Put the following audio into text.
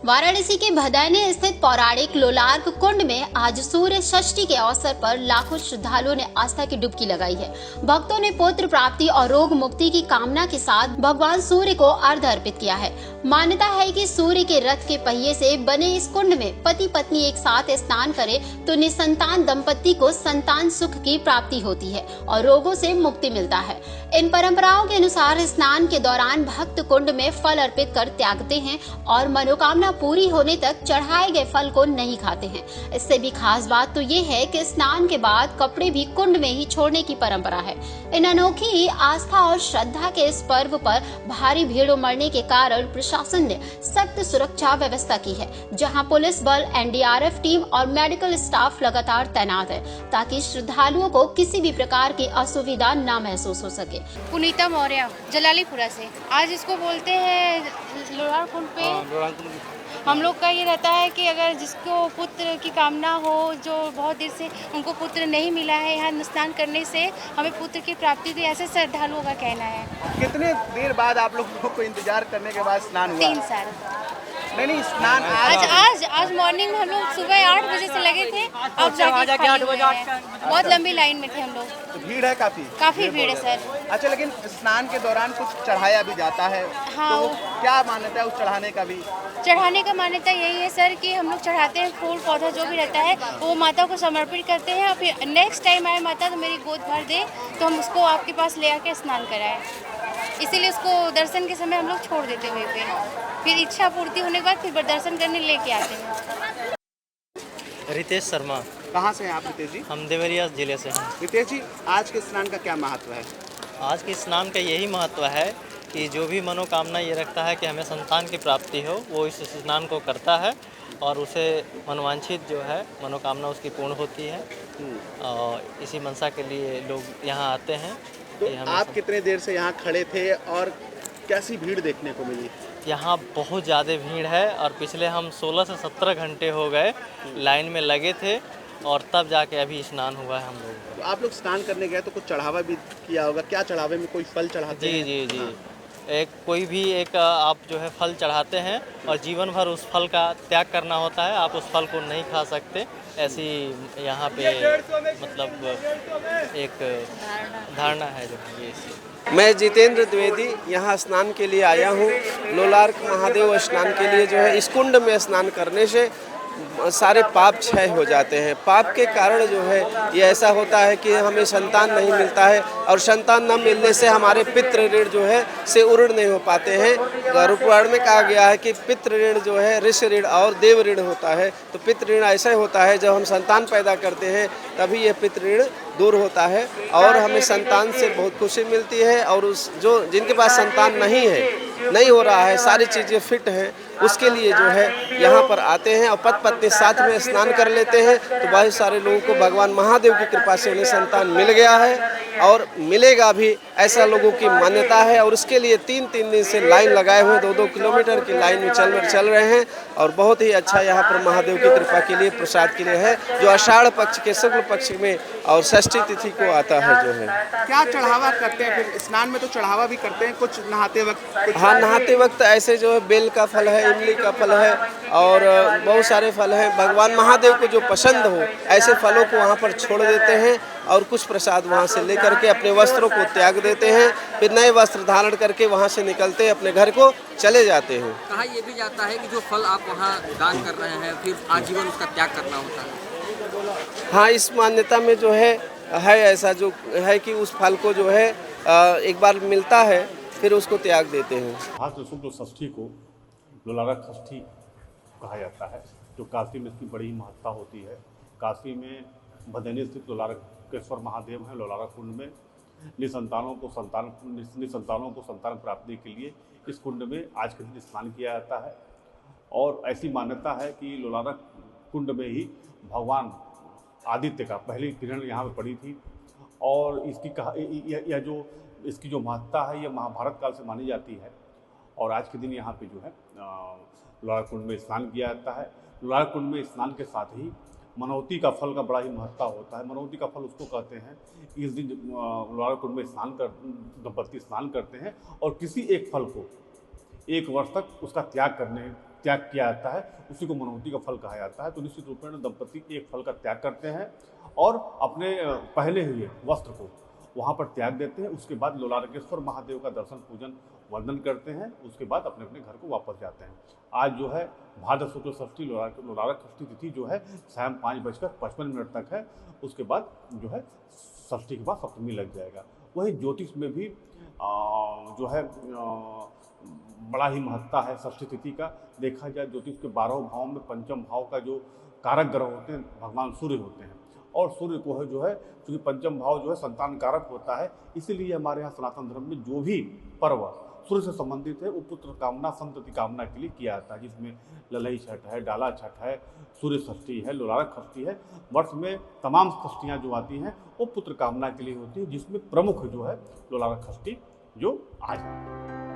वाराणसी के भदैनी स्थित पौराणिक लोलार्क कुंड में आज सूर्य षष्ठी के अवसर पर लाखों श्रद्धालुओं ने आस्था की डुबकी लगाई है। भक्तों ने पुत्र प्राप्ति और रोग मुक्ति की कामना के साथ भगवान सूर्य को अर्घ्य अर्पित किया है। मान्यता है कि सूर्य के रथ के पहिए से बने इस कुंड में पति पत्नी एक साथ स्नान करे तो निसंतान दंपति को संतान सुख की प्राप्ति होती है और रोगों से मुक्ति मिलता है। इन परंपराओं के अनुसार स्नान के दौरान भक्त कुंड में फल अर्पित कर त्यागते हैं और मनोकामना पूरी होने तक चढ़ाए गए फल को नहीं खाते हैं। इससे भी खास बात तो ये है कि स्नान के बाद कपड़े भी कुंड में ही छोड़ने की परंपरा है। इन अनोखी आस्था और श्रद्धा के इस पर्व पर भारी भीड़ उमड़ने के कारण प्रशासन ने सख्त सुरक्षा व्यवस्था की है, जहां पुलिस बल, एनडीआरएफ टीम और मेडिकल स्टाफ लगातार तैनात है ताकि श्रद्धालुओं को किसी भी प्रकार की असुविधा न महसूस हो सके। पुनीता मौर्य, जलालीपुरा से। आज इसको बोलते हैं लोलार्क कुंड पे। हम लोग का ये रहता है कि अगर जिसको पुत्र की कामना हो, जो बहुत देर से उनको पुत्र नहीं मिला है, यहाँ स्नान करने से हमें पुत्र की प्राप्ति होती है, ऐसे श्रद्धालुओं का कहना है। कितने देर बाद आप लोगों को इंतजार करने के बाद स्नान हुआ? 3 साल। नहीं, स्नान आज मॉर्निंग में हम लोग सुबह 8 बजे से लगे थे। अब जाके खाली हुए हैं। बहुत लंबी लाइन में थे हम लोग। तो भीड़ है काफी भीड़ है सर। अच्छा, लेकिन स्नान के दौरान कुछ चढ़ाया भी जाता है। हाँ, तो क्या मान्यता है उस चढ़ाने का भी? चढ़ाने का मान्यता यही है सर कि हम लोग चढ़ाते हैं, फूल पौधा जो भी रहता है वो माता को समर्पित करते हैं और फिर नेक्स्ट टाइम आए माता तो मेरी गोद भर दे तो हम उसको आपके पास ले आके स्नान कराएं। इसीलिए उसको दर्शन के समय हम लोग छोड़ देते हुए पे, फिर इच्छा पूर्ति होने के बाद फिर दर्शन करने लेके आते हैं। रितेश शर्मा। कहाँ से हैं आप रितेश जी? हम देवरिया जिले से हैं। रितेश जी, आज के स्नान का क्या महत्व है? आज के स्नान का यही महत्व है कि जो भी मनोकामना ये रखता है कि हमें संतान की प्राप्ति हो, वो इस स्नान को करता है और उसे मनोवांछित जो है मनोकामना उसकी पूर्ण होती है। और इसी मनसा के लिए लोग यहाँ आते हैं। तो आप कितने देर से यहाँ खड़े थे और कैसी भीड़ देखने को मिली? यहाँ बहुत ज़्यादा भीड़ है और पिछले हम 16 से 17 घंटे हो गए लाइन में लगे थे और तब जाके अभी स्नान हुआ है हम लोग। तो आप लोग स्नान करने गए तो कुछ चढ़ावा भी किया होगा? क्या चढ़ावे में कोई फल चढ़ाते हैं? जी। हाँ। एक कोई भी एक आप जो है फल चढ़ाते हैं और जीवन भर उस फल का त्याग करना होता है। आप उस फल को नहीं खा सकते। ऐसी यहाँ पे मतलब एक धारणा है जो ये। मैं जितेंद्र द्विवेदी यहाँ स्नान के लिए आया हूँ। लोलार्क महादेव स्नान के लिए जो है इस कुंड में स्नान करने से सारे पाप क्षय हो जाते हैं। पाप के कारण जो है ये ऐसा होता है कि हमें संतान नहीं मिलता है और संतान न मिलने से हमारे पितृ ऋण जो है से उऋण नहीं हो पाते हैं। गरुड़ पुराण में कहा गया है कि पितृ ऋण जो है ऋषि ऋण और देव ऋण होता है। तो पितृ ऋण ऐसा होता है जब हम संतान पैदा करते हैं तभी ये पितृ ऋण दूर होता है और हमें संतान से बहुत खुशी मिलती है। और उस जो जिनके पास संतान नहीं हो रहा है, सारी चीज़ें फिट हैं, उसके लिए जो है यहाँ पर आते हैं और पति पत्नी साथ में स्नान कर लेते हैं। तो बहुत सारे लोगों को भगवान महादेव की कृपा से उन्हें संतान मिल गया है और मिलेगा भी, ऐसा लोगों की मान्यता है। और उसके लिए 3-3 दिन से लाइन लगाए हुए 2-2 किलोमीटर की लाइन में चल रहे हैं और बहुत ही अच्छा यहाँ पर महादेव की कृपा के लिए, प्रसाद के लिए है, जो आषाढ़ पक्ष के शुक्ल पक्ष में और षष्ठी तिथि को आता है जो है। क्या चढ़ावा करते हैं? फिर स्नान में तो चढ़ावा भी करते हैं कुछ नहाते वक्त? हाँ, नहाते वक्त ऐसे जो है बेल का फल है, इमली का फल है और बहुत सारे फल हैं। भगवान महादेव को जो पसंद हो ऐसे फलों को वहाँ पर छोड़ देते हैं और कुछ प्रसाद वहाँ से लेकर के अपने वस्त्रों को त्याग देते हैं। फिर नए वस्त्र धारण करके वहाँ से निकलते हैं, अपने घर को चले जाते हैं। कहा यह भी जाता है कि जो फल आप वहाँ दान कर रहे हैं फिर आजीवन उसका त्याग करना होता है। हाँ, इस मान्यता में जो है ऐसा जो है कि उस फल को जो है एक बार मिलता है फिर उसको त्याग देते हैं। भाद्र शुक्ल षष्ठी को लोलार्क षष्ठी कहा जाता है, जो काशी में इसकी बड़ी महत्ता होती है। काशी में भदैनी स्थित लोलार्केश्वर महादेव हैं। लोलार्क कुंड में निसंतानों को संतान प्राप्ति के लिए इस कुंड में आज के दिन स्नान किया जाता है। और ऐसी मान्यता है कि लोलार्क कुंड में ही भगवान आदित्य का पहली किरण यहाँ पर पड़ी थी और इसकी जो महत्ता है यह महाभारत काल से मानी जाती है। और आज के दिन यहाँ पे जो है लोलार्क कुंड में स्नान किया जाता है। लोलार्क कुंड में स्नान के साथ ही मनौती का फल का बड़ा ही महत्ता होता है। मनौती का फल उसको कहते हैं, इस दिन लोलार्क कुंड में दंपति स्नान करते हैं और किसी एक फल को 1 वर्ष तक उसका त्याग करने त्याग किया जाता है, उसी को मनौती का फल कहा जाता है। तो निश्चित रूप में दंपति एक फल का त्याग करते हैं और अपने पहले हुए वस्त्र को वहाँ पर त्याग देते हैं। उसके बाद लोलारकेश्वर महादेव का दर्शन पूजन वंदन करते हैं, उसके बाद अपने अपने घर को वापस जाते हैं। आज जो है भाद्र शुक्ल षष्ठी लोलारक षष्ठी तिथि जो है शाम 5:55 तक है। उसके बाद जो है षष्ठी के बाद सप्तमी लग जाएगा। वही ज्योतिष में भी जो है बड़ा ही महत्ता है षष्ठी तिथि का। देखा जाए ज्योतिष के 12 भाव में पंचम भाव का जो कारक ग्रह होते हैं भगवान सूर्य होते हैं, और सूर्य को है जो है क्योंकि पंचम भाव जो है संतान कारक होता है, इसीलिए हमारे यहाँ सनातन धर्म में जो भी पर्व सूर्य से संबंधित है वो पुत्र कामना संतति कामना के लिए किया जाता है, जिसमें ललई छठ है, डाला छठ है, सूर्य षष्ठी है, लोलारक षष्ठी है। वर्ष में तमाम षष्ठियाँ जो आती हैं वो पुत्र कामना के लिए होती है, जिसमें प्रमुख जो है लोलारक षष्ठी जो आज है।